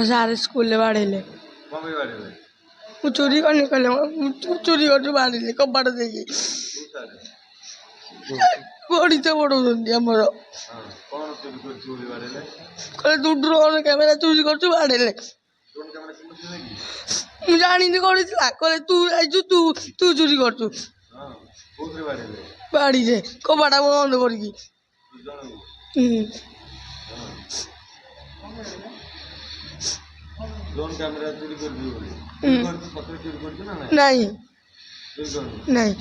सारे स्कूल बाड़ेले चोरी करने चोरी कर बाड़ेले कबाड़ देखिए गड़ीते पढ़ाऊँ आमर दुड्र कैमेरा चोरी कर बाड़ेले जानी कहले तू आईचु तू तू चोरी कर बाड़ी से कबाड़ा बंद कर नहीं नहीं